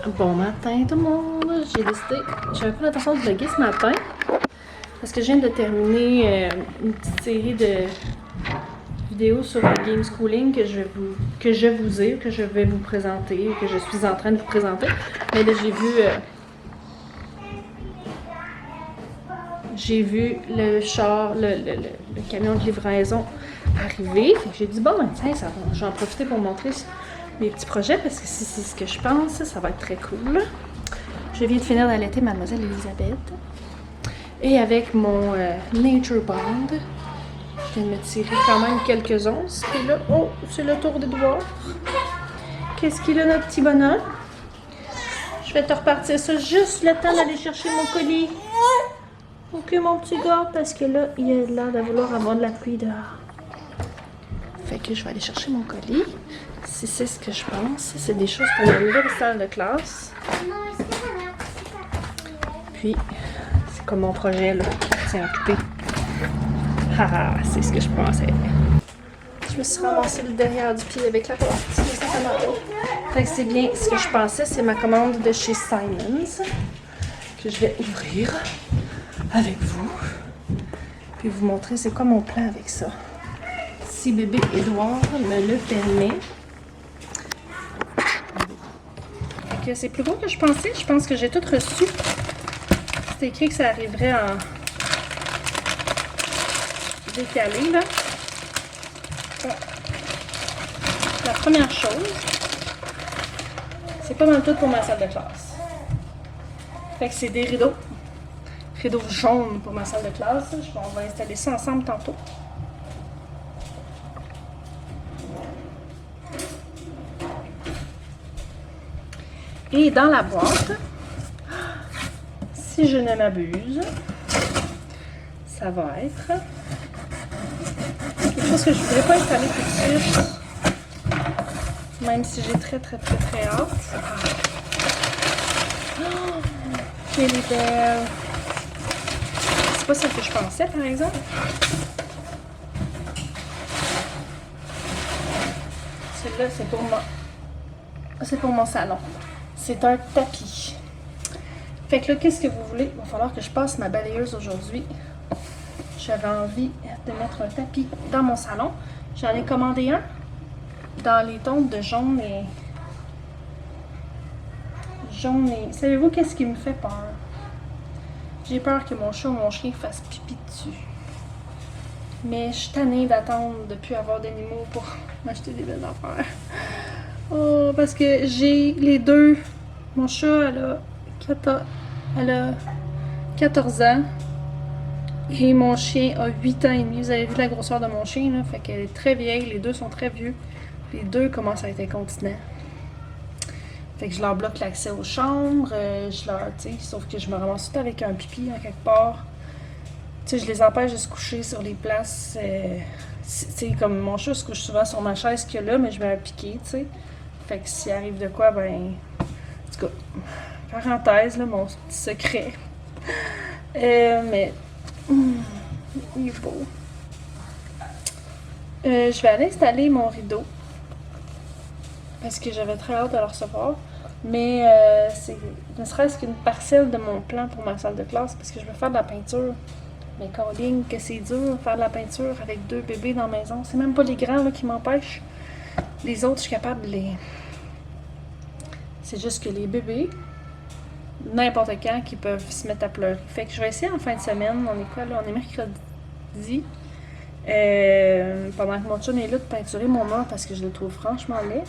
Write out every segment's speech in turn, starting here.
Bon matin tout le monde, j'avais pas l'intention de vlogger ce matin parce que je viens de terminer une petite série de vidéos sur le game schooling que je vais vous présenter, que je suis en train de vous présenter. Mais là j'ai vu le char, le camion de livraison arriver. Fait que j'ai dit bon ben tiens, je vais en profiter pour montrer mes petits projets parce que si c'est ce que je pense, ça va être très cool. Je viens de finir d'allaiter Mademoiselle Elisabeth. Et avec mon Nature Bond, je viens de me tirer quand même quelques onces. Et là, oh, c'est le tour d'Edouard. Qu'est-ce qu'il a notre petit bonhomme? Je vais te repartir ça juste le temps d'aller chercher mon colis. Ok mon petit gars, parce que là, il a l'air de vouloir avoir de la pluie dehors. Fait que je vais aller chercher mon colis. Si c'est ce que je pense, c'est des choses pour la nouvelle salle de classe. Puis, c'est comme mon projet là, qui s'est occupé. Haha, c'est ce que je pensais. Je me suis ramassée le derrière du pied avec la porte. Fait que c'est bien ce que je pensais, c'est ma commande de chez Simons que je vais ouvrir avec vous. Puis vous montrer c'est quoi mon plan avec ça. Si bébé Édouard me le permet. Que c'est plus gros que je pensais. Je pense que j'ai tout reçu. C'était écrit que ça arriverait en décalé, là. Bon. La première chose, c'est pas mal tout pour ma salle de classe. Fait que c'est des rideaux. Rideaux jaunes pour ma salle de classe. On va installer ça ensemble tantôt. Et dans la boîte, si je ne m'abuse, ça va être quelque chose que je ne voudrais pas installer tout de suite, même si j'ai très hâte. Oh, quelle est belle! C'est pas celle que je pensais, par exemple. Celle-là, c'est pour mon salon. C'est un tapis. Fait que là, qu'est-ce que vous voulez? Il va falloir que je passe ma balayeuse aujourd'hui. J'avais envie de mettre un tapis dans mon salon. J'en ai commandé un dans les tons de jaune et... Savez-vous qu'est-ce qui me fait peur? J'ai peur que mon chat ou mon chien fasse pipi dessus. Mais je suis tannée d'attendre de ne plus avoir d'animaux pour m'acheter des belles affaires. Oh, parce que j'ai les deux. Mon chat, elle a 14 ans. Et mon chien a 8 ans et demi. Vous avez vu la grosseur de mon chien, là? Fait qu'elle est très vieille. Les deux sont très vieux. Les deux commencent à être incontinents. Fait que je leur bloque l'accès aux chambres. Sauf que je me ramasse tout avec un pipi en quelque part. Tu sais, je les empêche de se coucher sur les places. Comme mon chat se couche souvent sur ma chaise qu'il y a là, mais je mets un piqué, tu sais. Fait que s'il arrive de quoi, ben... En tout cas, parenthèse, là, mon petit secret. Mais... il est beau. Je vais aller installer mon rideau. Parce que j'avais très hâte de le recevoir. Mais c'est ne serait-ce qu'une parcelle de mon plan pour ma salle de classe. Parce que je veux faire de la peinture. Mais Colline, que c'est dur de faire de la peinture avec deux bébés dans la maison. C'est même pas les grands là, qui m'empêchent. Les autres, je suis capable de les... C'est juste que les bébés, n'importe quand, qui peuvent se mettre à pleurer. Fait que je vais essayer en fin de semaine. On est quoi là? On est mercredi. Pendant que mon chum est là, de peinturer mon mur parce que je le trouve franchement laid.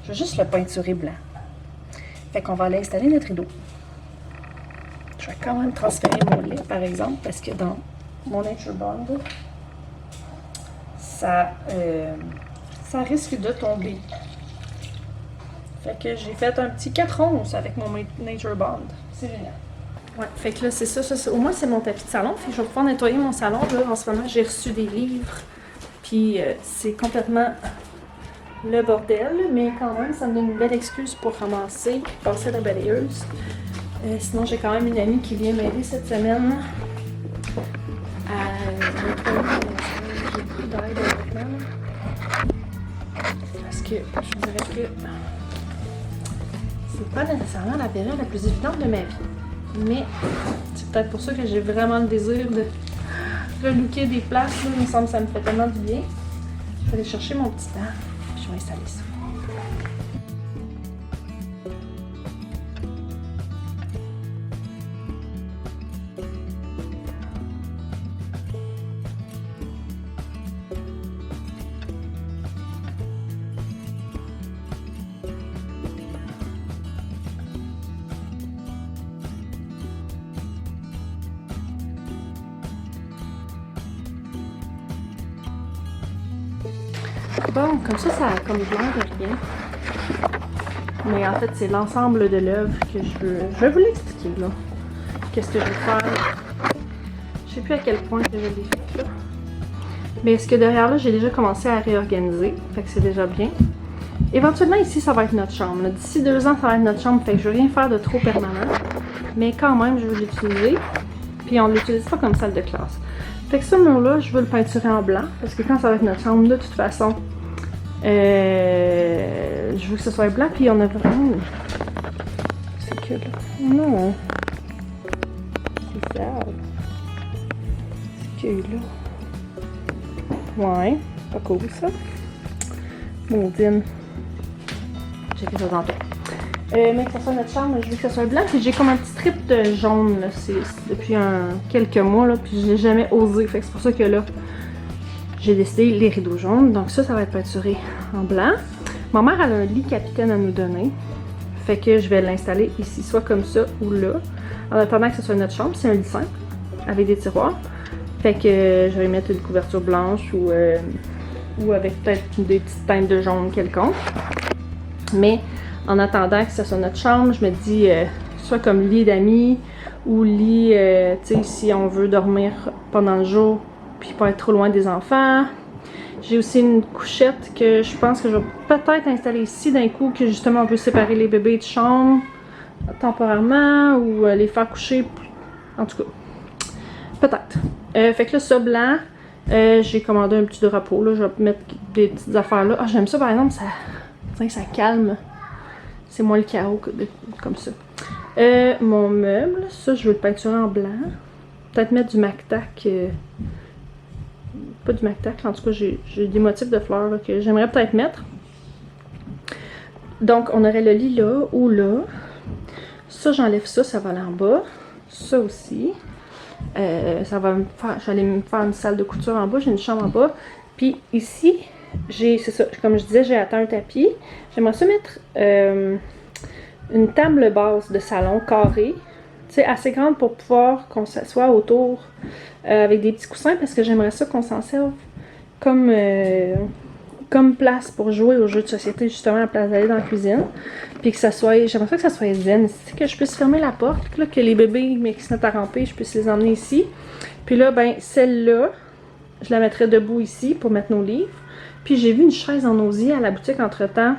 Je vais juste le peinturer blanc. Fait qu'on va aller installer notre rideau. Je vais quand même transférer mon lait, par exemple, parce que dans mon Nature Bond, ça risque de tomber. Fait que j'ai fait un petit 4 onces avec mon Nature Bond. C'est génial. Ouais, fait que là, c'est ça. Au moins, c'est mon tapis de salon. Fait que je vais pouvoir nettoyer mon salon. Là, en ce moment, j'ai reçu des livres. Puis, c'est complètement le bordel. Mais quand même, ça me donne une belle excuse pour ramasser, passer la balayeuse. Sinon, j'ai quand même une amie qui vient m'aider cette semaine à nettoyer. J'ai beaucoup d'aide maintenant. Parce que je dirais que C'est pas nécessairement la période la plus évidente de ma vie. Mais c'est peut-être pour ça que j'ai vraiment le désir de relooker des places. Là. Il me semble que ça me fait tellement du bien. Je vais aller chercher mon petit banc, puis je vais installer ça. Bon, comme ça a comme l'air de rien. Mais en fait, c'est l'ensemble de l'œuvre que je vais vous l'expliquer, là. Qu'est-ce que je vais faire? Je sais plus à quel point que je l'ai fait, là. Mais ce que derrière là, j'ai déjà commencé à réorganiser. Fait que c'est déjà bien. Éventuellement, ici, ça va être notre chambre. D'ici 2 ans, ça va être notre chambre. Fait que je veux rien faire de trop permanent. Mais quand même, je veux l'utiliser. Puis on ne l'utilise pas comme salle de classe. Fait que ce mur-là, je veux le peinturer en blanc. Parce que quand ça va être notre chambre, de toute façon, je veux que ce soit blanc. Puis on a vraiment... C'est que là... Non. C'est ça. C'est que là... Ouais. Pas cool, ça. Maudine. J'ai fait ça tantôt. Mais que ce soit notre chambre, je veux que ce soit blanc. Puis j'ai comme un petit strip de jaune, là. C'est depuis quelques mois, là. Puis je l'ai jamais osé. Fait que c'est pour ça que là, j'ai décidé les rideaux jaunes. Donc ça va être peinturé en blanc. Ma mère, elle a un lit capitaine à nous donner. Fait que je vais l'installer ici, soit comme ça ou là. En attendant que ce soit notre chambre, c'est un lit simple, avec des tiroirs. Fait que je vais mettre une couverture blanche ou avec peut-être des petites teintes de jaune quelconque. Mais en attendant que ce soit notre chambre, je me dis soit comme lit d'amis ou lit, tu sais, si on veut dormir pendant le jour puis pas être trop loin des enfants. J'ai aussi une couchette que je pense que je vais peut-être installer ici d'un coup, que justement on veut séparer les bébés de chambre temporairement ou les faire coucher, en tout cas, peut-être. Fait que là, ça blanc, j'ai commandé un petit drapeau, là, je vais mettre des petites affaires là. Ah, j'aime ça par exemple, ça calme. C'est moins le chaos comme ça. Mon meuble, ça je veux le peinturer en blanc. Peut-être mettre du MacTac. Pas du MacTac, en tout cas j'ai des motifs de fleurs là, que j'aimerais peut-être mettre. Donc on aurait le lit là ou là. Ça j'enlève ça, ça va aller en bas. Ça aussi. Ça va me faire. J'allais me faire une salle de couture en bas, j'ai une chambre en bas. Puis ici, c'est ça, comme je disais, j'ai atteint un tapis. J'aimerais ça mettre une table basse de salon carrée, tu sais, assez grande pour pouvoir qu'on s'assoie autour avec des petits coussins, parce que j'aimerais ça qu'on s'en serve comme place pour jouer aux jeux de société, justement, à la place d'aller dans la cuisine. Puis que ça soit, j'aimerais ça que ça soit zen, que je puisse fermer la porte, là, que les bébés, mais qui se mettent à ramper, je puisse les emmener ici. Puis là, ben, celle-là, je la mettrais debout ici pour mettre nos livres. Puis j'ai vu une chaise en osier à la boutique entre-temps,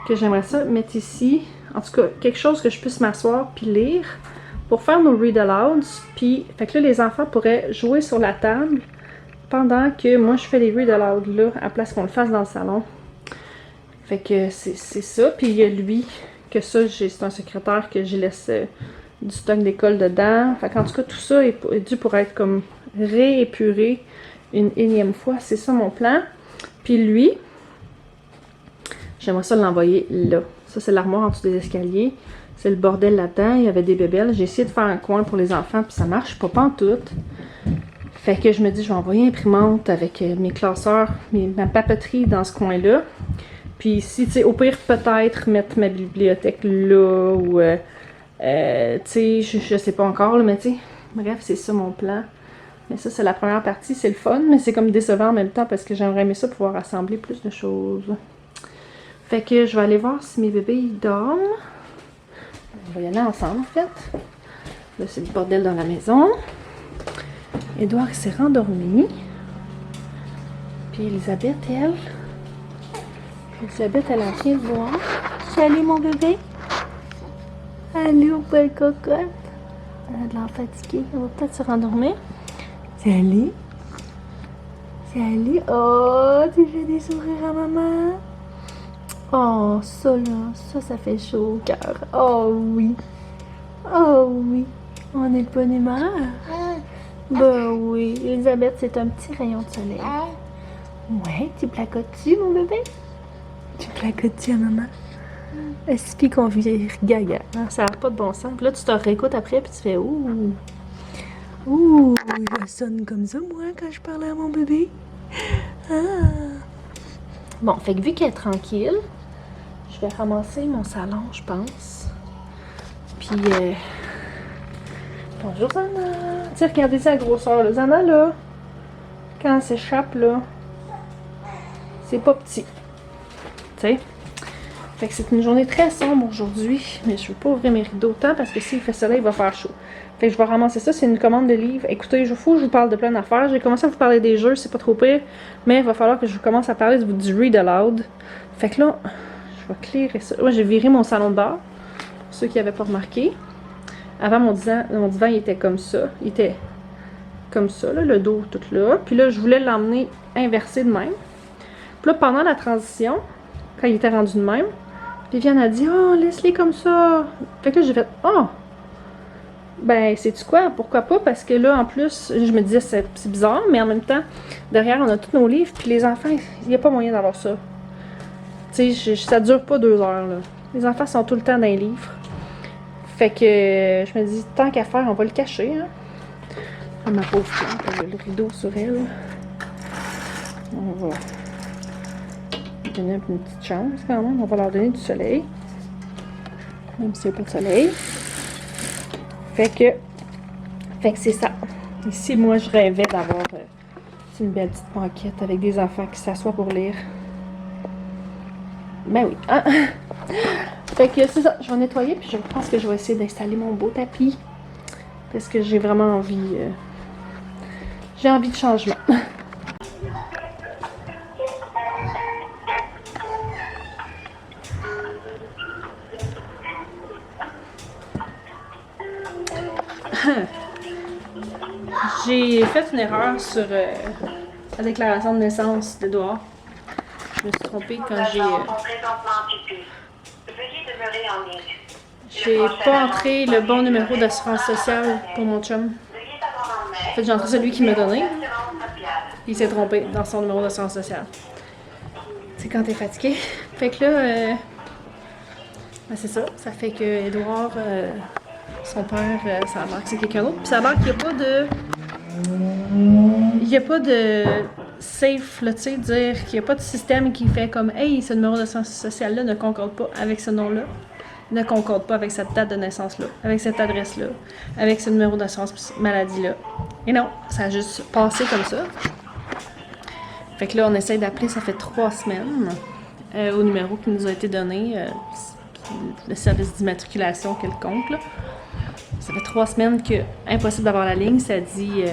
que j'aimerais ça mettre ici. En tout cas, quelque chose que je puisse m'asseoir puis lire pour faire nos read-alouds. Puis, fait que là, les enfants pourraient jouer sur la table pendant que moi, je fais les read-alouds là, à place qu'on le fasse dans le salon. Fait que c'est ça. Puis il y a lui, que ça, c'est un secrétaire que j'ai laissé du stock d'école dedans. Fait qu'en tout cas, tout ça est dû pour être comme réépuré une énième fois. C'est ça mon plan. Puis lui, j'aimerais ça l'envoyer là. Ça, c'est l'armoire en dessous des escaliers. C'est le bordel là-dedans. Il y avait des bébelles. J'ai essayé de faire un coin pour les enfants, puis ça marche pas pantoute. Fait que je me dis, je vais envoyer imprimante avec mes classeurs, ma papeterie dans ce coin-là. Puis ici, tu sais, au pire, peut-être mettre ma bibliothèque là, ou, tu sais, je sais pas encore, là, mais tu sais, bref, c'est ça mon plan. Mais ça, c'est la première partie, c'est le fun, mais c'est comme décevant en même temps parce que j'aimerais aimer ça pouvoir assembler plus de choses. Fait que je vais aller voir si mes bébés ils dorment. On va y aller ensemble en fait. Là, c'est le bordel dans la maison. Édouard s'est rendormi. Puis Elisabeth, elle a rien de voir. Salut mon bébé. Allô, belle cocotte. Elle a de l'air fatiguée. Elle va peut-être se rendormir. Salut. Salut. Oh, tu fais des sourires à maman. Oh, ça là, ça fait chaud au cœur. Oh oui. Oh oui. On est de bonne humeur. Bah oui, Elisabeth, c'est un petit rayon de soleil. Ouais, tu placotes-tu, mon bébé? Tu placotes-tu à maman? Est-ce puis qu'on vire gaga? Ça n'a pas de bon sens. Puis là, tu te réécoutes après, puis tu fais ouh. Ouh, je sonne comme ça, moi, quand je parle à mon bébé. Ah. Bon, fait que vu qu'elle est tranquille, je vais ramasser mon salon, je pense. Puis, bonjour, Zana. Tu sais, regardez sa grosseur, là. Zana, là, quand elle s'échappe, là, c'est pas petit. Tu sais? Fait que c'est une journée très sombre aujourd'hui, mais je veux pas ouvrir mes rideaux autant parce que s'il fait soleil, il va faire chaud. Fait que je vais ramasser ça, c'est une commande de livres. Écoutez, je vous parle de plein d'affaires. J'ai commencé à vous parler des jeux, c'est pas trop pire, mais il va falloir que je commence à parler du read aloud. Fait que là, je vais clairer ça. Moi, j'ai viré mon salon de bar, pour ceux qui n'avaient pas remarqué. Avant, mon divan, il était comme ça. Il était comme ça, là, le dos tout là. Puis là, je voulais l'emmener inversé de même. Puis là, pendant la transition, quand il était rendu de même, Viviane a dit « Oh, laisse-les comme ça! » Fait que là, j'ai fait « Oh! » Ben, sais-tu quoi? Pourquoi pas? Parce que là, en plus, je me disais c'est bizarre, mais en même temps, derrière, on a tous nos livres, puis les enfants, il n'y a pas moyen d'avoir ça. Tu sais, ça dure pas 2 heures, là. Les enfants sont tout le temps dans les livres. Fait que je me dis, tant qu'à faire, on va le cacher, hein. Ah, ma pauvre plante, elle a le rideau sur elle. On va donner une petite chance quand même. On va leur donner du soleil. Même s'il n'y a pas de soleil. Fait que c'est ça. Ici, moi, je rêvais d'avoir une belle petite banquette avec des enfants qui s'assoient pour lire. Ben oui. Hein? Fait que c'est ça. Je vais nettoyer, puis je pense que je vais essayer d'installer mon beau tapis. Parce que j'ai vraiment envie... j'ai envie de changement. J'ai fait une erreur sur la déclaration de naissance d'Edouard. Je me suis trompée quand j'ai pas entré le bon numéro d'assurance sociale pour mon chum. En fait, j'ai entré celui qu'il m'a donné. Il s'est trompé dans son numéro d'assurance sociale. C'est quand t'es fatigué. Fait que là, ben c'est ça. Ça fait que Edouard, son père, ça a l'air que c'est quelqu'un d'autre. Puis ça a l'air qu'il n'y a pas de... Il n'y a pas de safe, là, tu sais, dire qu'il n'y a pas de système qui fait comme « Hey, ce numéro d'assurance sociale-là ne concorde pas avec ce nom-là. Ne concorde pas avec cette date de naissance-là, avec cette adresse-là, avec ce numéro d'assurance maladie-là. » Et non, ça a juste passé comme ça. Fait que là, on essaye d'appeler, ça fait 3 semaines, au numéro qui nous a été donné, le service d'immatriculation quelconque, là. Ça fait 3 semaines que impossible d'avoir la ligne, ça dit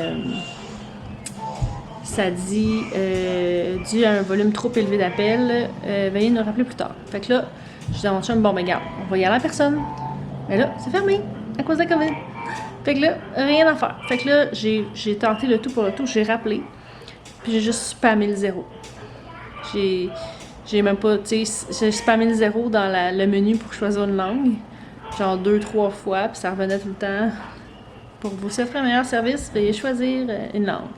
dû à un volume trop élevé d'appels, veuillez nous rappeler plus tard. Fait que là, je dis à mon chum, bon ben regarde, on va y aller en personne. Mais là, c'est fermé à cause de la COVID. Fait que là, rien à faire. Fait que là, j'ai tenté le tout pour le tout, j'ai rappelé, puis j'ai juste spammé le 0. J'ai même pas, tu sais, j'ai spammé le 0 dans le menu pour choisir une langue. Genre 2-3 fois, puis ça revenait tout le temps. Pour vous offrir un meilleur service, veuillez choisir une langue.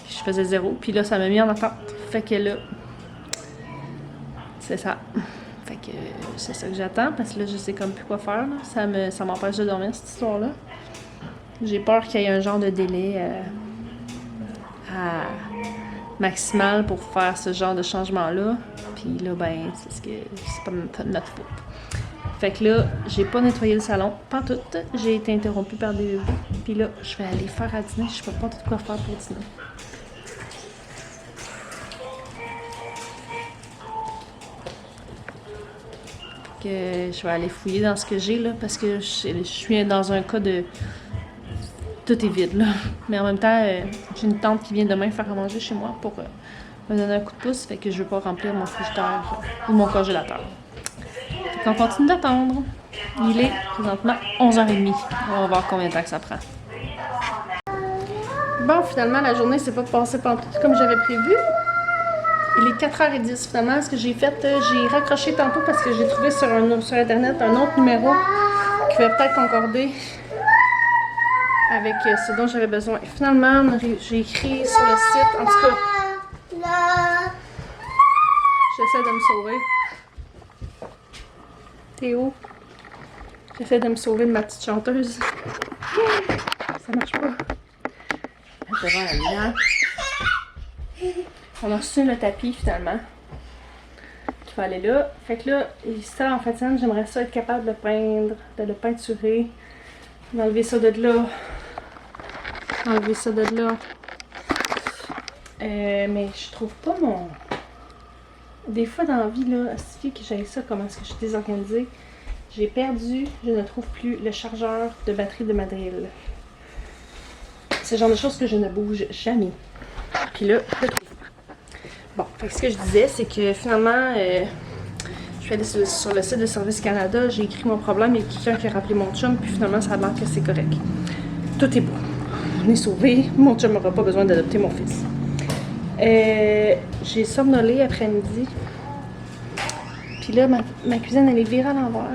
Puis je faisais 0, puis là, ça m'a mis en attente. Fait que là, c'est ça. Fait que c'est ça que j'attends, parce que là, je sais comme plus quoi faire. Là. Ça m'empêche de dormir, cette histoire-là. J'ai peur qu'il y ait un genre de délai maximal pour faire ce genre de changement-là. Puis là, ben, c'est pas notre faute. Fait que là, j'ai pas nettoyé le salon, pas tout. J'ai été interrompue par des bébés. Puis là, je vais aller faire à dîner. Je sais pas tout quoi faire pour dîner. Que je vais aller fouiller dans ce que j'ai là, parce que je suis dans un cas de... Tout est vide là. Mais en même temps, j'ai une tante qui vient demain faire à manger chez moi pour me donner un coup de pouce. Fait que je veux pas remplir mon frigidaire ou mon congélateur. On continue d'attendre. Il est présentement 11h30. On va voir combien de temps que ça prend. Bon, finalement, la journée s'est pas passée comme j'avais prévu. Il est 4h10 finalement. Ce que j'ai fait, j'ai raccroché tantôt parce que j'ai trouvé sur internet un autre numéro qui va peut-être concorder avec ce dont j'avais besoin. Et finalement, j'ai écrit sur le site, en tout cas, j'essaie de me sauver. Théo, j'essaie de me sauver de ma petite chanteuse. Ça marche pas. C'est vraiment la lumière. On a reçu le tapis finalement. Qui va aller là. Fait que là, ça en fait, j'aimerais ça être capable de peindre, de le peinturer, d'enlever ça de là. Enlever ça de là. Mais je trouve pas mon. Des fois dans la vie, là, il suffit que j'aille ça, comment est-ce que je suis désorganisée. J'ai perdu, je ne trouve plus le chargeur de batterie de ma drill. C'est le genre de choses que je ne bouge jamais. Puis là, je le trouve pas. Bon, fait que ce que je disais, c'est que finalement, je suis allée sur le site de Service Canada, j'ai écrit mon problème, il y a quelqu'un qui a rappelé mon chum, puis finalement, ça a l'air que c'est correct. Tout est beau. On est sauvés, mon chum n'aura pas besoin d'adopter mon fils. J'ai somnolé après-midi. Puis là, ma cuisine, elle est virée à l'envers.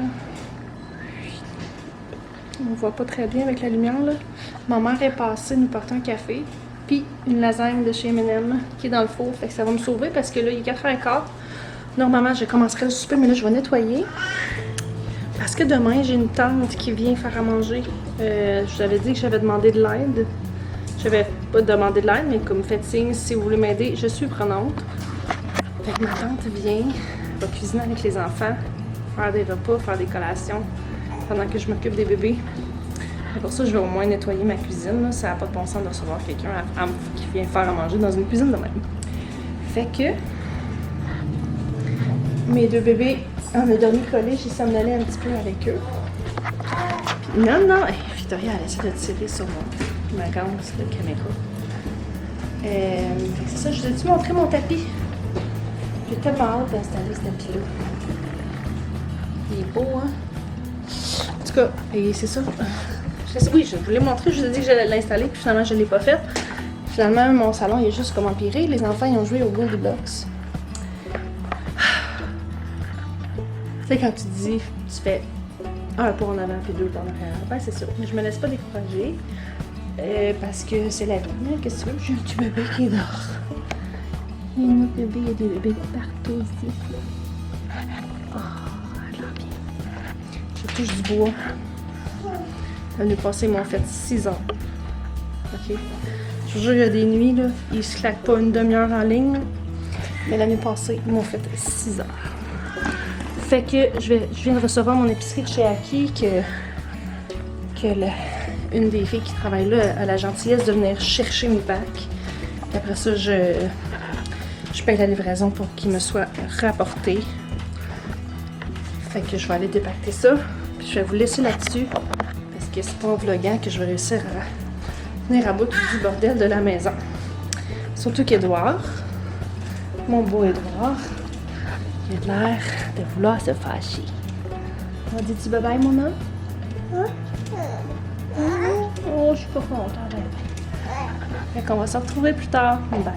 On voit pas très bien avec la lumière, là. Ma mère est passée nous porter un café, puis une lasagne de chez M&M qui est dans le four. Fait que ça va me sauver parce que là, il est 4h15. Normalement, je commencerai le souper, mais là, je vais nettoyer. Parce que demain, j'ai une tante qui vient faire à manger. Je vous avais dit que j'avais demandé de l'aide. J'avais pas demandé de l'aide, mais comme faites signe, si vous voulez m'aider, je suis prenante. Fait que ma tante vient, va cuisiner avec les enfants, faire des repas, faire des collations, pendant que je m'occupe des bébés. Et pour ça, je vais au moins nettoyer ma cuisine. Là. Ça n'a pas de bon sens de recevoir quelqu'un qui vient faire à manger dans une cuisine de même. Fait que mes deux bébés, on a dormi collés, j'ai somnolé un petit peu avec eux. Puis, non, hey, Victoria, elle essaie de tirer sur ma ganse de caméra. Fait que c'est ça, je vous ai-tu montré mon tapis? J'ai tellement hâte d'installer ce tapis-là. Il est beau, hein? En tout cas, et c'est ça. Oui, je vous l'ai montré, je vous ai dit que j'allais l'installer, puis finalement, je ne l'ai pas fait. Finalement, mon salon, il est juste comme empiré. Les enfants, ils ont joué au Goldilocks. Tu sais, quand tu dis, tu fais un pas en avant, puis deux pas en arrière. Ben, c'est ça. Mais je me laisse pas décourager. Parce que c'est la vie. Hein? Qu'est-ce que tu veux? J'ai un petit bébé qui dort. Il y a un autre bébé, il y a des bébés partout ici. Oh, elle dort bien. Je touche du bois. L'année passée, ils m'ont fait 6 heures. OK? Je vous jure, il y a des nuits, là, ils se claquent pas une demi-heure en ligne. Là. Mais l'année passée, ils m'ont fait 6 heures. Fait que je viens de recevoir mon épicerie de chez Aki une des filles qui travaille là a la gentillesse de venir chercher mes packs. Et après ça, je paye la livraison pour qu'il me soit rapporté. Fait que je vais aller dépacter ça. Puis je vais vous laisser là-dessus. Parce que c'est pas en vloguant que je vais réussir à venir à bout du bordel de la maison. Surtout qu'Edouard, mon beau Edouard, il a l'air de vouloir se fâcher. On dit-tu bye-bye, mon homme? Hein? Oh, je suis pas contente. Fait qu'on va se retrouver plus tard. Bye.